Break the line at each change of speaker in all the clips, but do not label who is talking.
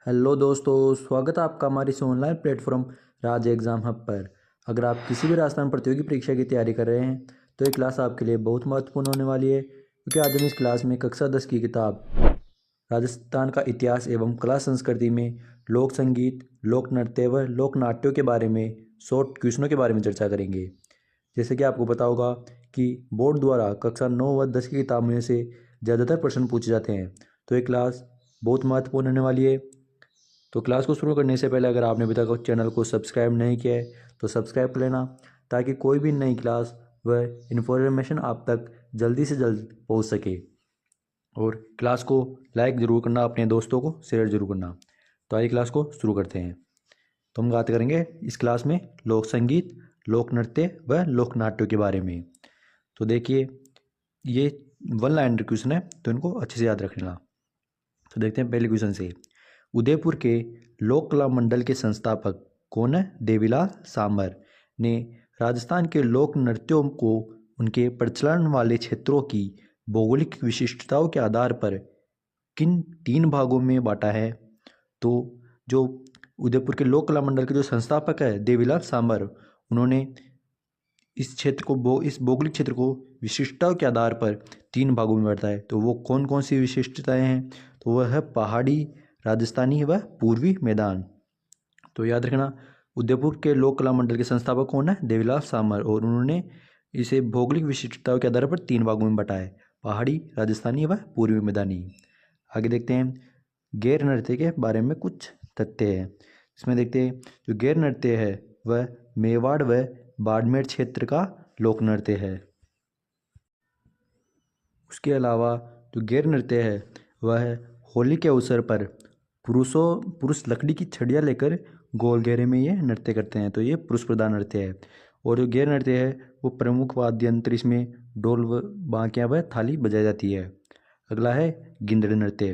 Hello दोस्तों, स्वागत है आपका हमारे इस ऑनलाइन प्लेटफॉर्म राज एग्ज़ाम हब पर। अगर आप किसी भी राजस्थान प्रतियोगी परीक्षा की तैयारी कर रहे हैं तो ये क्लास आपके लिए बहुत महत्वपूर्ण होने वाली है, क्योंकि आज हम इस क्लास में कक्षा 10 की किताब राजस्थान का इतिहास एवं कला संस्कृति में लोक संगीत, लोक नृत्य व लोक नाट्यों के बारे में शॉर्ट क्वेश्चनों के बारे में चर्चा करेंगे। जैसे कि आपको पता होगा कि बोर्ड द्वारा कक्षा 9 व 10 की किताब में से ज़्यादातर प्रश्न पूछे जाते हैं, तो ये क्लास बहुत महत्वपूर्ण होने वाली है। तो क्लास को शुरू करने से पहले अगर आपने अभी तक चैनल को सब्सक्राइब नहीं किया है तो सब्सक्राइब कर लेना, ताकि कोई भी नई क्लास व इन्फॉर्मेशन आप तक जल्दी से जल्द पहुंच सके। और क्लास को लाइक ज़रूर करना, अपने दोस्तों को शेयर जरूर करना। तो आइए क्लास को शुरू करते हैं। तो हम बात करेंगे इस क्लास में लोक संगीत, लोक नृत्य व लोक नाट्यों के बारे में। तो देखिए, ये वन लाइनर क्वेश्चन है, तो इनको अच्छे से याद रखना। तो देखते हैं पहले क्वेश्चन से। उदयपुर के लोक कला मंडल के संस्थापक कौन है? देवीलाल सामर ने राजस्थान के लोक नृत्यों को उनके प्रचलन वाले क्षेत्रों की भौगोलिक विशिष्टताओं के आधार पर किन 3 भागों में बांटा है? तो जो उदयपुर के लोक कला मंडल के जो संस्थापक है देवीलाल सामर, उन्होंने इस क्षेत्र को इस भौगोलिक क्षेत्र को विशिष्टताओं के आधार पर 3 भागों में बांटा है। तो वो कौन कौन सी विशिष्टताएं हैं? तो वह है पहाड़ी, राजस्थानी व पूर्वी मैदान। तो याद रखना, उदयपुर के लोक कला मंडल के संस्थापक कौन है? देवीलाल सामर, और उन्होंने इसे भौगोलिक विशिष्टताओं के आधार पर 3 भागों में बांटा है, पहाड़ी, राजस्थानी व पूर्वी मैदानी। आगे देखते हैं गैर नृत्य के बारे में कुछ तथ्य है। इसमें देखते हैं जो गैर नृत्य है वह मेवाड़ व बाड़मेर क्षेत्र का लोक नृत्य है। उसके अलावा जो गैर नृत्य है वह है होली के अवसर पर पुरुष लकड़ी की छड़ियाँ लेकर गोल घेरे में ये नृत्य करते हैं, तो ये पुरुष प्रधान नृत्य है। और जो गैर नृत्य है वो प्रमुख वाद्य यंत्र, इसमें ढोल व बांकियाँ व थाली बजाई जाती है। अगला है गिंदड़ नृत्य।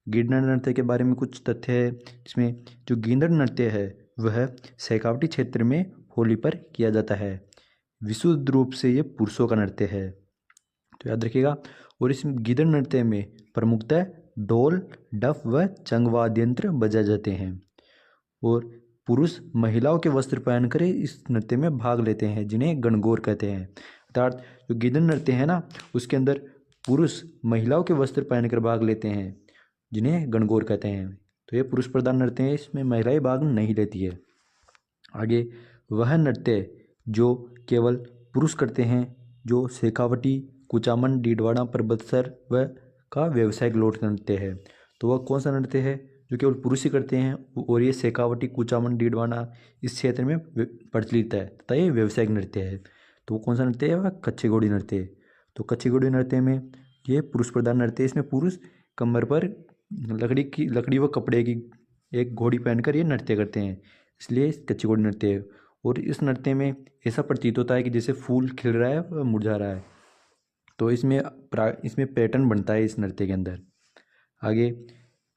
गिंदड़ नृत्य के बारे में कुछ तथ्य है। इसमें जो गिंदड़ नृत्य है वह शेखावटी क्षेत्र में होली पर किया जाता है। विशुद्ध रूप से ये पुरुषों का नृत्य है, तो याद रखिएगा। और इस गिदड़ नृत्य में प्रमुखतः ढोल, डफ व चंग वाद्य यंत्र बजाए जाते हैं। और पुरुष महिलाओं के वस्त्र पहनकर इस नृत्य में भाग लेते हैं, जिन्हें गणगौर कहते हैं। अर्थात जो गिदड़ नृत्य है ना, उसके अंदर पुरुष महिलाओं के वस्त्र पहनकर भाग लेते हैं, जिन्हें गणगौर कहते हैं। तो ये पुरुष प्रधान नृत्य है, इसमें महिलाएं भाग नहीं लेती है। आगे वह नृत्य जो केवल पुरुष करते हैं, जो शेखावटी, कुचामन, डीडवाड़ा, परबतसर व का व्यावसायिक लोक नृत्य है। तो वह कौन सा नृत्य है जो केवल पुरुष ही करते हैं, और ये शेखावटी, कुचामन, डीडवाड़ा इस क्षेत्र में प्रचलित है तथा ये व्यावसायिक नृत्य है। तो वो कौन सा नृत्य है? वह कच्ची घोड़ी नृत्य है। तो कच्ची घोड़ी नृत्य में ये पुरुष प्रधान नृत्य है। इसमें पुरुष कमर पर लकड़ी व कपड़े की एक घोड़ी पहनकर ये नृत्य करते हैं, इसलिए कच्ची घोड़ी नृत्य है। और इस नृत्य में ऐसा प्रतीत होता है कि जैसे फूल खिल रहा है व मुरझा रहा है। तो इसमें पैटर्न बनता है इस नृत्य के अंदर। आगे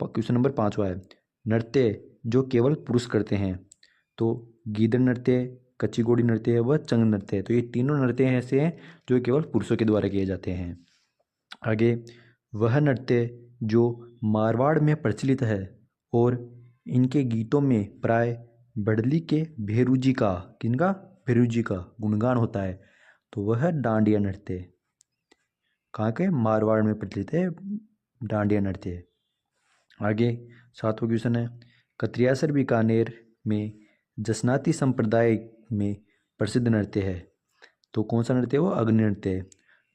क्वेश्चन नंबर 5वां है, नृत्य जो केवल पुरुष करते हैं। तो गीदड़ नृत्य, कच्ची घोड़ी नृत्य व चंग नृत्य, तो ये तीनों नृत्य ऐसे हैं जो केवल पुरुषों के द्वारा किए जाते हैं। आगे वह नृत्य जो मारवाड़ में प्रचलित है और इनके गीतों में प्राय बड़ली के भेरूजी का, किनका? भेरूजी का गुणगान होता है, तो वह डांडिया नृत्य। कहाँ के? मारवाड़ में प्रचलित है डांडिया नृत्य। आगे 7वां क्वेश्चन है, कत्रियासर बीकानेर में जसनाती संप्रदाय में प्रसिद्ध नृत्य है। तो कौन सा नृत्य है? वो अग्नि नृत्य है।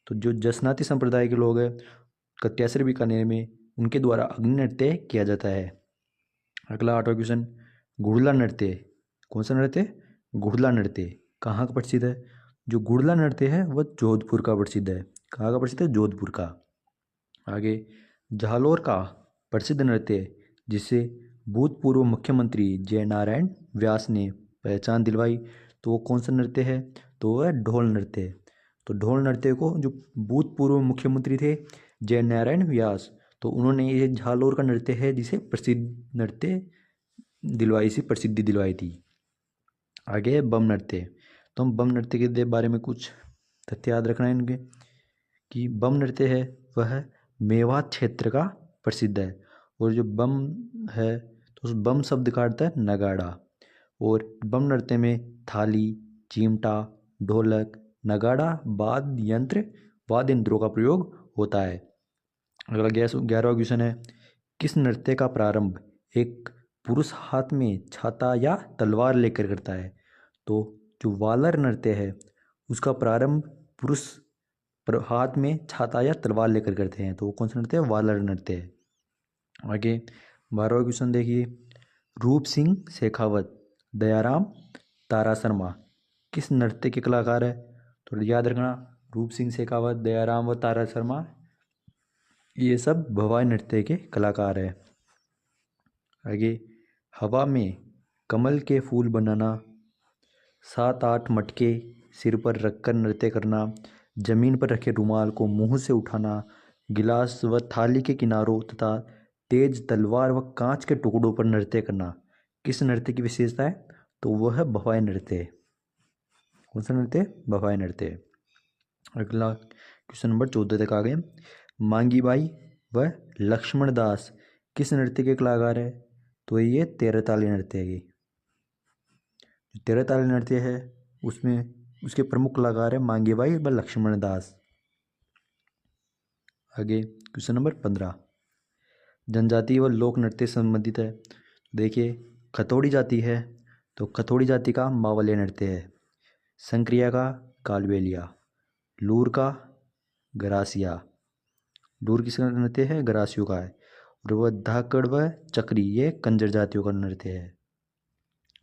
तो जो जसनाती संप्रदाय के लोग हैं कत्रियासर बीकानेर में, उनके द्वारा अग्नि नृत्य किया जाता है। अगला 8वां क्वेश्चन, गुड़ला नृत्य। कौन सा नृत्य? गुड़ला नृत्य कहाँ का प्रसिद्ध है? जो गुड़ला नृत्य है वह जोधपुर का प्रसिद्ध है। कहाँ का प्रसिद्ध है? जोधपुर का। आगे जालोर का प्रसिद्ध नृत्य जिसे भूतपूर्व मुख्यमंत्री जयनारायण व्यास ने पहचान दिलवाई, तो वो कौन सा नृत्य है? तो वह ढोल नृत्य। तो ढोल नृत्य को जो भूतपूर्व मुख्यमंत्री थे जयनारायण व्यास, तो उन्होंने ये झालोर का नृत्य है जिसे प्रसिद्ध नृत्य दिलवाई, सी प्रसिद्धि दिलवाई थी। आगे है बम नृत्य। तो हम बम नृत्य के बारे में कुछ तथ्य याद रखना है इनके, कि बम नृत्य है वह मेवात क्षेत्र का प्रसिद्ध है। और जो बम है तो उस बम शब्द का अर्थ है नगाड़ा। और बम नृत्य में थाली, चिमटा, ढोलक, नगाड़ा, वाद्य यंत्रों का प्रयोग होता है। अगला 11वां क्वेश्चन है, किस नृत्य का प्रारंभ एक पुरुष हाथ में छाता या तलवार लेकर करता है? तो जो वालर नृत्य है उसका प्रारंभ पुरुष हाथ में छाता या तलवार लेकर करते हैं, तो वो कौन सा नृत्य है? वालर नृत्य है। आगे 12वां क्वेश्चन देखिए, रूप सिंह शेखावत, दयाराम, तारा शर्मा किस नृत्य के कलाकार है? तो याद रखना, रूप सिंह शेखावत, दयाराम व तारा शर्मा ये सब भवाई नृत्य के कलाकार है। आगे, हवा में कमल के फूल बनाना, 7-8 मटके सिर पर रखकर नृत्य करना, जमीन पर रखे रुमाल को मुंह से उठाना, गिलास व थाली के किनारों तथा तेज तलवार व कांच के टुकड़ों पर नृत्य करना किस नृत्य की विशेषता है? तो वह है भवाई नृत्य। कौन सा नृत्य? भवाई नृत्य। अगला क्वेश्चन नंबर 14 तक आ गए। मांगी बाई व लक्ष्मण दास किस नृत्य के कलाकार है? तो ये तेरताली नृत्य है। ये तेरताली नृत्य है उसमें उसके प्रमुख कलाकार है मांगी बाई व लक्ष्मण दास। आगे क्वेश्चन नंबर 15, जनजाति व लोक नृत्य संबंधित है। देखिए, खतौड़ी जाति है तो खतौड़ी जाति का मावलिया नृत्य है, संक्रिया का कालबेलिया, लूर का गरासिया, लूर किसका नृत्य है? गरासियों का है। और वह धाकड़ व चक्री ये कंजर जातियों का नृत्य है।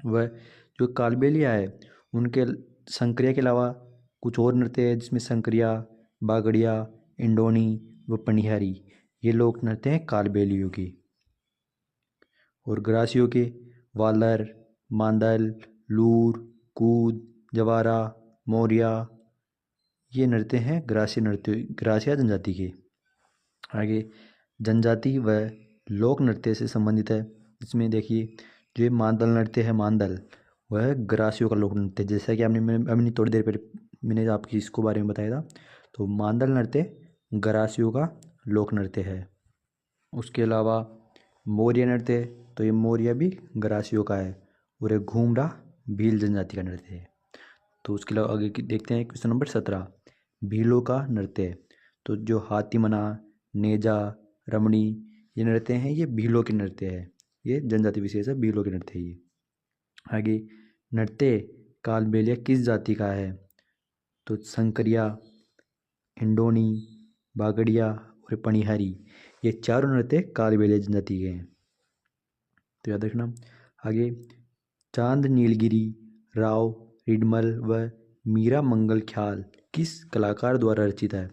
वह जो कालबेलिया है उनके संक्रिया के अलावा कुछ और नृत्य है जिसमें संक्रिया, बागड़िया, इंडोनी व पनिहारी ये लोक नृत्य हैं कालबेलियों की। और ग्रासियों के वालर, मांदल, लूर, कूद, जवारा, मोरिया ये नृत्य हैं ग्रासिया जनजाति के। आगे जनजाति व लोक नृत्य से संबंधित है, इसमें देखिए जो ये मांदल नृत्य है, मांदल वह ग्रासियों का लोक नृत्य, जैसा कि आपने अभी थोड़ी देर पहले मैंने आपकी इसको बारे में बताया था। तो मांदल नृत्य ग्रासियों का लोक नृत्य है। उसके अलावा मौर्य नृत्य, तो ये मौर्य भी ग्रासियों का है। और एक घूमरा भील जनजाति का नृत्य है। तो उसके अलावा आगे देखते हैं क्वेश्चन नंबर 17, भीलों का नृत्य। तो जो हाथीमना, नेजा, रमणी ये नृत्य हैं ये भीलों के नृत्य है, ये जनजाति विशेष है, भीलों के नृत्य है ये। आगे नृत्य कालबेलिया किस जाति का है? तो संकरिया, हिंडोनी, बागड़िया और पनिहारी ये चारों नृत्य कालबेलिया जनजाति के हैं, तो याद रखना। आगे चांद नीलगिरी, राव, रिडमल व मीरा मंगल ख्याल किस कलाकार द्वारा रचित है?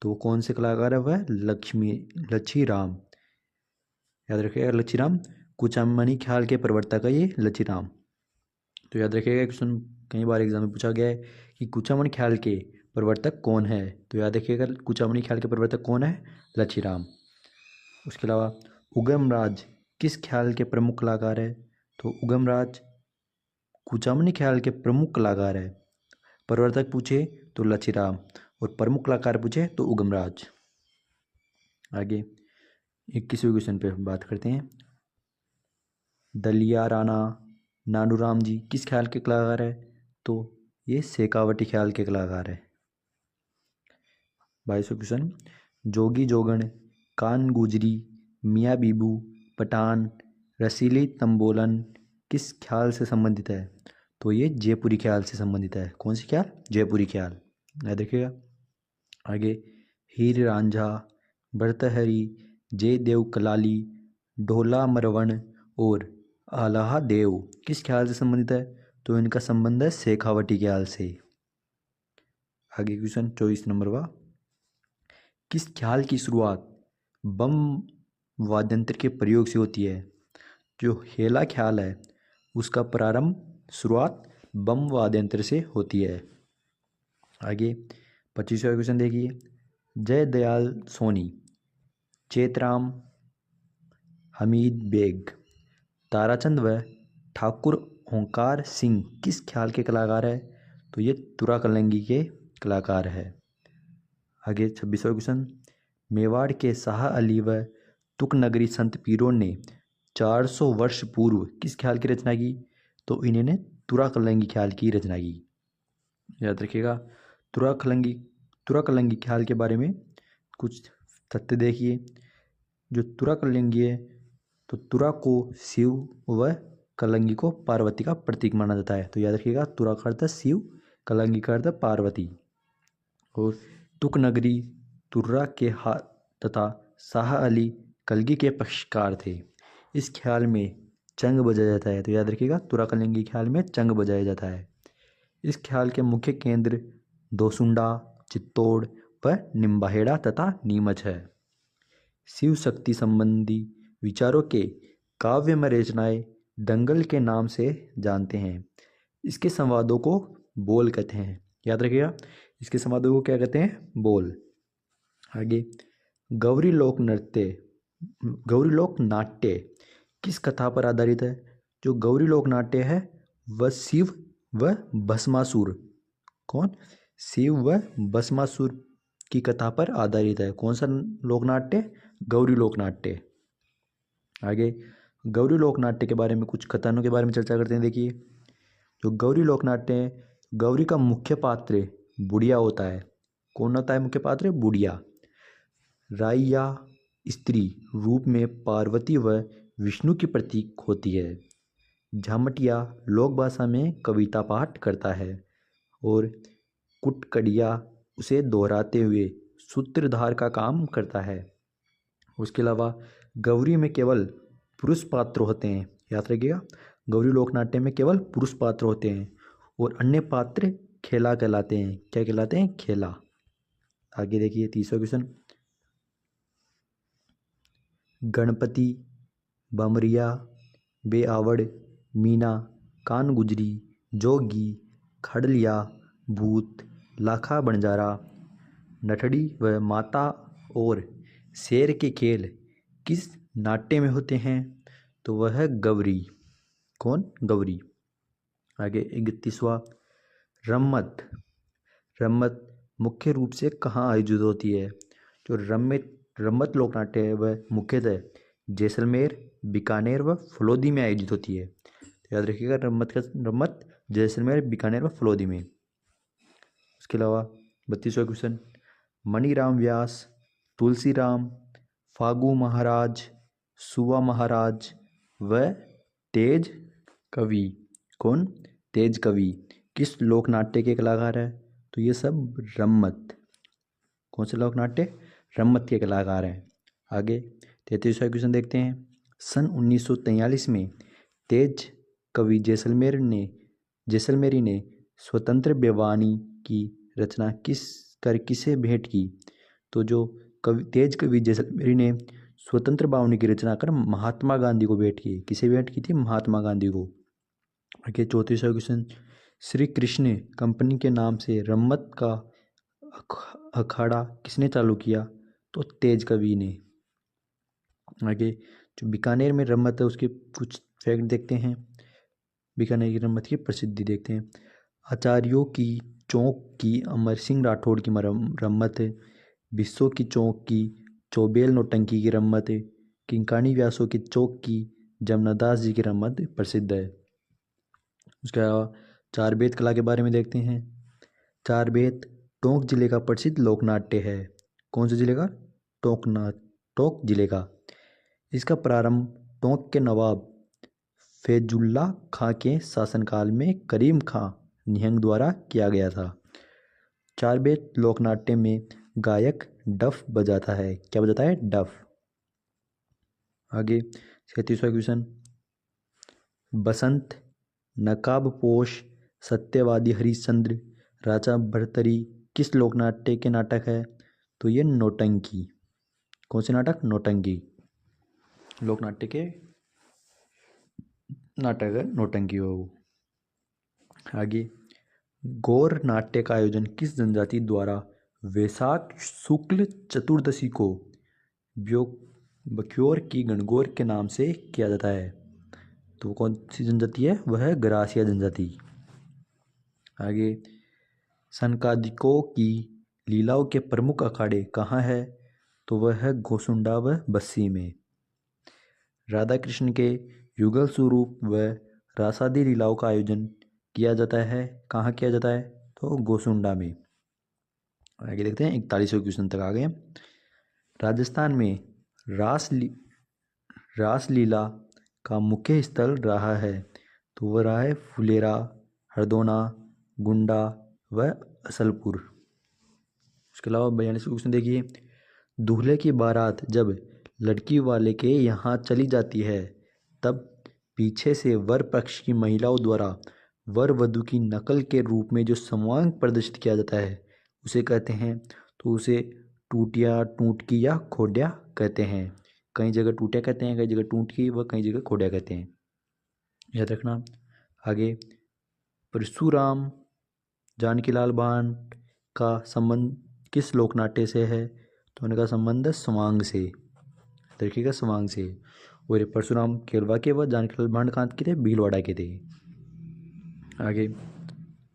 तो कौन से कलाकार है? वह लच्छीराम। याद रखिएगा, लच्छीराम कुचामनी ख्याल के प्रवर्तक है ये लच्छीराम। तो याद रखिएगा, क्वेश्चन कई बार एग्जाम में पूछा गया है कि कुचामनी ख्याल के प्रवर्तक कौन है? तो याद रखिएगा, कुचामनी ख्याल के प्रवर्तक कौन है? लच्छीराम। उसके अलावा उगमराज किस ख्याल के प्रमुख कलाकार है? तो उगमराज कुचामनी ख्याल के प्रमुख कलाकार है। प्रवर्तक पूछे तो लच्छीराम और प्रमुख कलाकार पूछे तो उगमराज। आगे 21वें क्वेश्चन पे बात करते हैं। दलिया राणा नानूराम जी किस ख्याल के कलाकार है? तो ये शेखावटी ख्याल के कलाकार है। 22वां क्वेश्चन, जोगी जोगण, कान गुजरी, मियाँ बीबू, पठान, रसीली तंबोलन किस ख्याल से संबंधित है? तो ये जयपुरी ख्याल से संबंधित है। कौन सी ख्याल? जयपुरी ख्याल। याद रखिएगा। आगे हीर रांझा, भर्तहरी, जय देव कलाली, ढोला मरवण और आलाहा देव किस ख्याल से संबंधित है? तो इनका संबंध है शेखावटी ख्याल से। आगे क्वेश्चन 24 नंबर वा, किस ख्याल की शुरुआत बम वाद्यंत्र के प्रयोग से होती है? जो हेला ख्याल है उसका प्रारंभ शुरुआत बम वाद्यंत्र से होती है। आगे 25वां क्वेश्चन देखिए, जय दयाल सोनी, चेतराम, हमीद बेग, ताराचंद व ठाकुर ओंकार सिंह किस ख्याल के कलाकार है? तो ये तुरा कलंगी के कलाकार है। आगे 26वां क्वेश्चन, मेवाड़ के शाह अली व तुक नगरी संत पीरों ने 400 वर्ष पूर्व किस ख्याल की रचना की? तो इन्होंने तुराकलंगी ख्याल की रचना की। याद रखिएगा। तुराकलंगी तुराकलंगी ख्याल के बारे में कुछ तथ्य देखिए। जो तुराकलंगी है, तो तुरा को शिव व कलंगी को पार्वती का प्रतीक माना जाता है। तो याद रखिएगा, तुरा का अर्थ शिव, कलंगी का अर्थ पार्वती। और तुक नगरी तुर्रा के हाथ तथा शाह अली कलगी के पक्षकार थे। इस ख्याल में चंग बजाया जाता है। तो याद रखिएगा, तुराकलंगी ख्याल में चंग बजाया जाता है। इस ख्याल के मुख्य केंद्र दोसुंडा, चित्तौड़ व निम्बाहेड़ा तथा नीमच है। शिव शक्ति संबंधी विचारों के काव्यमय रचनाएं दंगल के नाम से जानते हैं। इसके संवादों को बोल कहते हैं। याद रखिएगा, इसके संवादों को क्या कहते हैं? बोल। आगे, गौरी लोक नृत्य गौरी लोक नाट्य किस कथा पर आधारित है? जो गौरी लोक नाट्य है वह शिव व भस्मासुर, कौन? शिव व भस्मासुर की कथा पर आधारित है। कौन सा लोक नाट्य? गौरी लोक नाट्य। आगे, गौरी लोक नाट्य के बारे में कुछ कथनों के बारे में चर्चा करते हैं। देखिए, जो गौरी लोक नाट्य है, गौरी का मुख्य पात्र बुढ़िया होता है। कौन होता है मुख्य पात्र? बुढ़िया। राई या स्त्री रूप में पार्वती व विष्णु की प्रतीक होती है। झामटिया लोक भाषा में कविता पाठ करता है और कुटकड़िया उसे दोहराते हुए सूत्रधार का काम करता है। उसके अलावा गौरी में केवल पुरुष पात्र होते हैं। याद रखिएगा, गौरी लोकनाट्य में केवल पुरुष पात्र होते हैं और अन्य पात्र खेला कहलाते हैं। क्या कहलाते हैं? खेला। आगे देखिए, तीसरा क्वेश्चन। गणपति, बमरिया, बेआवड़, मीना, कान गुजरी, जोगी, खड़लिया, भूत, लाखा बंजारा, नठड़ी व माता और शेर के खेल किस नाट्य में होते हैं? तो वह है गौरी। कौन? गौरी। आगे 31वां, रम्मत। रम्मत मुख्य रूप से कहाँ आयोजित होती है? जो रम्मत लोकनाट्य है वह मुख्यतः जैसलमेर, बीकानेर व फलोदी में आयोजित होती है। तो याद रखिएगा, रम्मत जैसलमेर, बीकानेर व फलोदी में। उसके अलावा 32वां क्वेश्चन। मणिराम व्यास, तुलसीराम, फागु महाराज, सुवा महाराज व तेज कवि, कौन? तेज कवि किस लोकनाट्य के कलाकार है? तो ये सब रम्मत। कौन से लोकनाट्य? रम्मत के कलाकार हैं। आगे 33वां क्वेश्चन देखते हैं। सन 1943 में तेज कवि जैसलमेरी ने स्वतंत्र बेवानी की रचना किसे भेंट की? तो जो तेज कवि जैसलमेरी ने स्वतंत्र बावनी की रचना कर महात्मा गांधी को भेंट की। किसे भेंट की थी? महात्मा गांधी को। आगे 34वां क्वेश्चन। श्री कृष्ण कंपनी के नाम से रम्मत का अखाड़ा किसने चालू किया? तो तेज कवि ने। आगे, जो बीकानेर में रम्मत है उसके कुछ फैक्ट देखते हैं। बीकानेर की रम्मत की प्रसिद्धि देखते हैं। आचार्यों की चौक की अमर सिंह राठौड़ की रम्मत है। बिस्सों की चौक की चौबेल नौटंकी की रम्मत है। किंकाणी व्यासों की चौक की जमनादास जी की रम्मत प्रसिद्ध है। उसके अलावा चार बेत कला के बारे में देखते हैं। चार बेत टोंक जिले का प्रसिद्ध लोकनाट्य है। कौन से जिले का? टोंक जिले का। इसका प्रारंभ टोंक के नवाब फैजुल्ला खां के शासनकाल में करीम खां निहंग द्वारा किया गया था। चार बेत लोकनाट्य में गायक डफ बजाता है। क्या बजाता है? डफ। आगे 37वां क्वेश्चन। बसंत, नकाबपोश, सत्यवादी हरिश्चंद्र, राजा भर्तरी किस लोकनाट्य के नाटक है? तो ये नौटंकी। कौन से नाटक? नौटंकी। लोकनाट्य के नाटक है नौटंकी हो। आगे, गौर नाट्य का आयोजन किस जनजाति द्वारा वैशाख शुक्ल चतुर्दशी को बख्योर की गणगौर के नाम से किया जाता है? तो कौन सी जनजाति है? वह है गरासिया जनजाति। आगे, सनकादिकों की लीलाओं के प्रमुख अखाड़े कहाँ है? तो वह है गोसुंडा व बस्सी में। राधा कृष्ण के युगल स्वरूप व रासादी लीलाओं का आयोजन किया जाता है। कहाँ किया जाता है? तो गोसुंडा में। आगे देखते हैं, 41वें क्वेश्चन तक आ गए। राजस्थान में रासलीला का मुख्य स्थल रहा है, तो वह रहा है फुलेरा, हरदोना, गुंडा व असलपुर। उसके अलावा 42वें क्वेश्चन देखिए, दूल्हे की बारात जब लड़की वाले के यहाँ चली जाती है, तब पीछे से वर पक्ष की महिलाओं द्वारा वर वधु की नकल के रूप में जो समांग प्रदर्शित किया जाता है, उसे कहते हैं, तो उसे टूटिया, टूटकी या खोडिया कहते हैं। कई जगह टूटिया कहते हैं, कई जगह टूटकी व कई जगह खोडिया कहते हैं, याद रखना। आगे, परशुराम जानकीलाल भांट का संबंध किस लोकनाट्य से है? तो उनका संबंध स्वांग से, देखिएगा स्वांग से। और परशुराम केरवा के व जानकीलाल भांट कहाँ के थे? भीलवाड़ा के थे। आगे,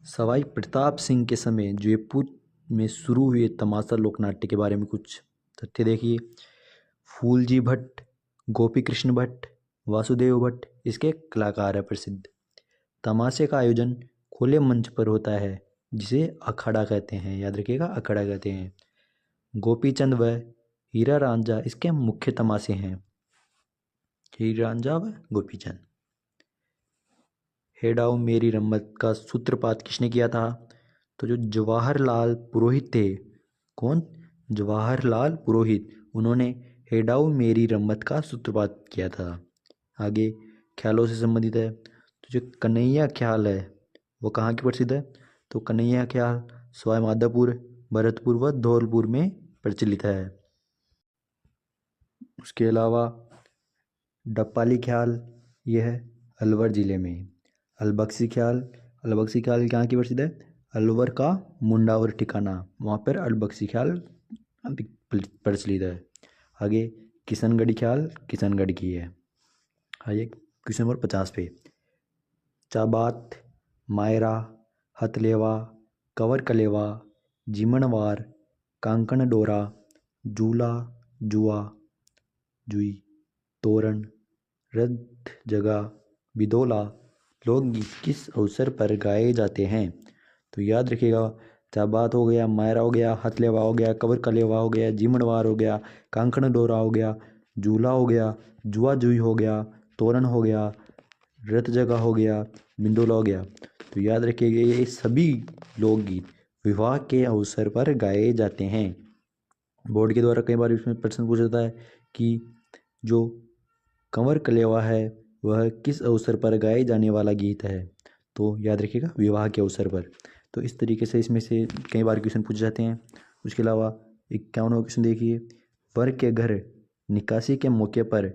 सवाई प्रताप सिंह के समय जयपुर में शुरू हुए तमाशा लोकनाट्य के बारे में कुछ तथ्य देखिए। फूलजी भट्ट, गोपी कृष्ण भट्ट, वासुदेव भट्ट इसके कलाकार है प्रसिद्ध। तमाशे का आयोजन खुले मंच पर होता है, जिसे अखाड़ा कहते हैं, याद रखिएगा अखाड़ा कहते हैं। गोपीचंद व हीरा रांझा इसके मुख्य तमाशे हैं, हीरा रांझा व गोपीचंद। हेडाओ मेरी रम्मत का सूत्रपात किसने किया था? तो जो जवाहरलाल पुरोहित थे, कौन? जवाहरलाल पुरोहित, उन्होंने हेडाओ मेरी रम्मत का सूत्रपात किया था। आगे, ख्यालों से संबंधित है, तो जो कन्हैया ख्याल है वो कहाँ की प्रसिद्ध है? तो कन्हैया ख्याल सवाई माधोपुर, भरतपुर व धौलपुर में प्रचलित है। उसके अलावा डप्पाली ख्याल यह है अलवर जिले में। अलबख्शी ख्याल कहाँ की प्रसिद्ध है? अलवर का मुंडावर ठिकाना, वहाँ पर अलबख्शी ख्याल प्रचलित है। आगे, किशनगढ़ी ख्याल किशनगढ़ की है। आइए क्वेश्चन नंबर 50 पे, चाबात, मायरा, हथलेवा, कवर कलेवा, जिमनवार, कांकण डोरा, जूला, जुआ, जुई, तोरण, रथ जगा, बिदोला लोकगीत किस अवसर पर गाए जाते हैं? तो याद रखिएगा, चाबात हो गया, मायरा हो गया, हथलेवा हो गया, कवर कलेवा हो गया, जीमनवार हो गया, कांकण डोरा हो गया, झूला हो गया, जुआ जुई हो गया, तोरण हो गया, रथ जगह हो गया, बिंदोला हो गया। तो याद रखिएगा, ये सभी लोकगीत विवाह के अवसर पर गाए जाते हैं। बोर्ड के द्वारा कई बार इसमें प्रश्न पूछा जाता है कि जो कंवर कलेवा है वह किस अवसर पर गाए जाने वाला गीत है? तो याद रखिएगा विवाह के अवसर पर। तो इस तरीके से इसमें से कई बार क्वेश्चन पूछे जाते हैं। उसके अलावा 51वां क्वेश्चन देखिए, वर के घर निकासी के मौके पर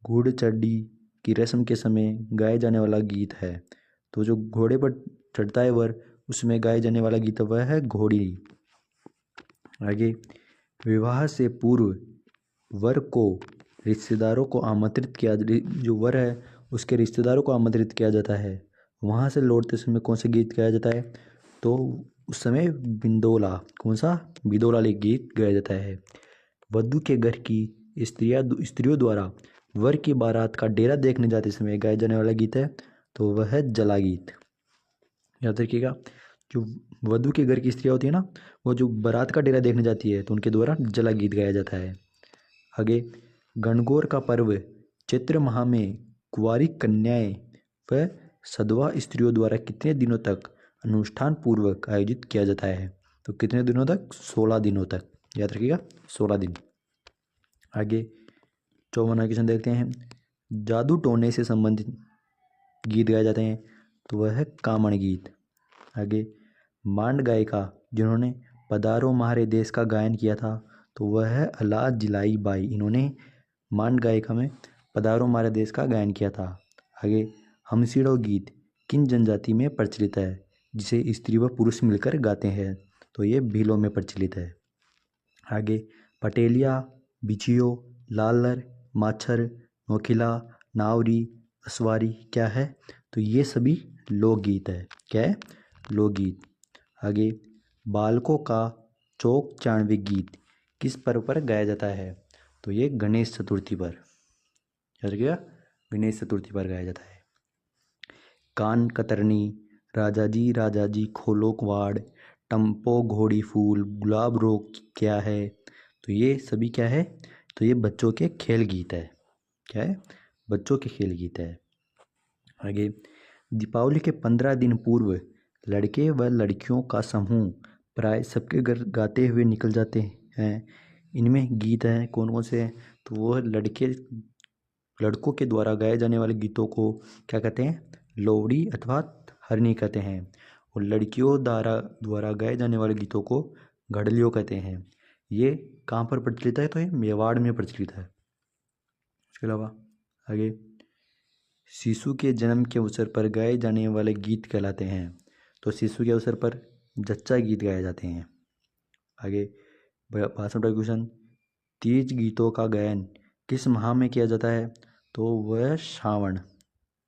घोड़चढ़ी की रस्म के समय गाए जाने वाला गीत है। तो जो घोड़े पर चढ़ता है वर, उसमें गाए जाने वाला गीत वह है घोड़ी। आगे, विवाह से पूर्व वर को रिश्तेदारों को आमंत्रित किया, जो वर है उसके रिश्तेदारों को आमंत्रित किया जाता है। वहाँ से लौटते समय कौन सा गीत गाया जाता है? तो उस समय बिंदोला, कौन सा? बिदोला गीत गाया जाता है। वधू के घर की स्त्रियों द्वारा वर की बारात का डेरा देखने जाते समय गाया जाने वाला गीत है, तो वह है जला गीत। याद रखिएगा, जो वधू के घर की स्त्रियाँ होती है ना, वो जो बारात का डेरा देखने जाती है तो उनके द्वारा जला गीत गाया जाता है। आगे, गणगौर का पर्व चैत्र माह में कुंवारी कन्याएं व सधवा स्त्रियों द्वारा कितने दिनों तक अनुष्ठान पूर्वक आयोजित किया जाता है? तो कितने दिनों तक? 16 दिनों तक, याद रखिएगा 16 दिन। आगे 54वां क्वेश्चन देखते हैं, जादू टोने से संबंधित गीत गाए जाते हैं, तो वह है कामण गीत। आगे, मांड गायिका जिन्होंने पधारो म्हारे देश का गायन किया था, तो वह है अलाज जिलाई बाई। इन्होंने मांड गायिका में पधारो म्हारे देश का गायन किया था। आगे, हमसिड़ो गीत किन जनजाति में प्रचलित है, जिसे स्त्री व पुरुष मिलकर गाते हैं? तो ये भीलों में प्रचलित है। आगे, पटेलिया, बिचियो, लालर, माछर, नोखिला, नावरी, असवारी क्या है? तो ये सभी लोकगीत है। क्या है? लोकगीत। आगे, बालकों का चौक चाणविक गीत किस पर्व पर गाया जाता है? तो ये गणेश चतुर्थी पर। याद रखिएगा, गणेश चतुर्थी पर गाया जाता है। कान कतरनी, राजा जी खोलो कवाड़, टम्पो घोड़ी फूल, गुलाब रोग क्या है। तो ये सभी क्या है, तो ये बच्चों के खेल गीत है। क्या है, बच्चों के खेल गीत है। आगे, दीपावली के 15 दिन पूर्व लड़के व लड़कियों का समूह प्राय सबके घर गाते हुए निकल जाते हैं। इनमें गीत हैं कौन कौन से हैं, तो वो लड़कों के द्वारा गाए जाने वाले गीतों को क्या कहते हैं, लोहड़ी अथवा हरनी कहते हैं। और लड़कियों द्वारा गाए जाने वाले गीतों को घड़लियों कहते हैं। ये कहाँ पर प्रचलित है, तो ये मेवाड़ में प्रचलित है। इसके अलावा आगे, शिशु के जन्म के अवसर पर गाए जाने वाले गीत कहलाते हैं। तो शिशु के अवसर पर जच्चा गीत गाए जाते हैं। आगे, 62वां क्वेश्चन, तीज गीतों का गायन किस माह में किया जाता है, तो वह श्रावण।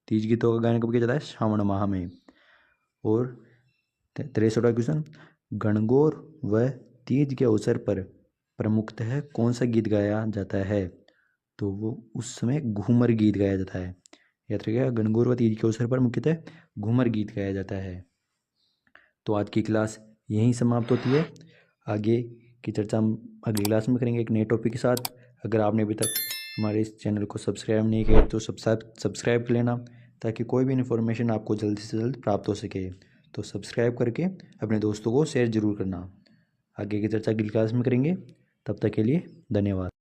तीज गीतों का गायन कब किया जाता है, श्रावण माह में। और 63वां क्वेश्चन, गणगौर व तीज के अवसर पर प्रमुखतः कौन सा गीत गाया जाता है, तो वो उस समय घूमर गीत गाया जाता है। याद रखिएगा, गणगौर व तीज के अवसर पर मुख्यतः घूमर गीत गाया जाता है। तो आज की क्लास यहीं समाप्त होती है। आगे की चर्चा हम अगली क्लास में करेंगे एक नए टॉपिक के साथ। अगर आपने अभी तक हमारे इस चैनल को सब्सक्राइब नहीं किया तो सब्सक्राइब कर लेना, ताकि कोई भी इन्फॉर्मेशन आपको जल्द से जल्द प्राप्त हो सके। तो सब्सक्राइब करके अपने दोस्तों को शेयर ज़रूर करना। आगे की चर्चा अगली क्लास में करेंगे, तब तक के लिए धन्यवाद।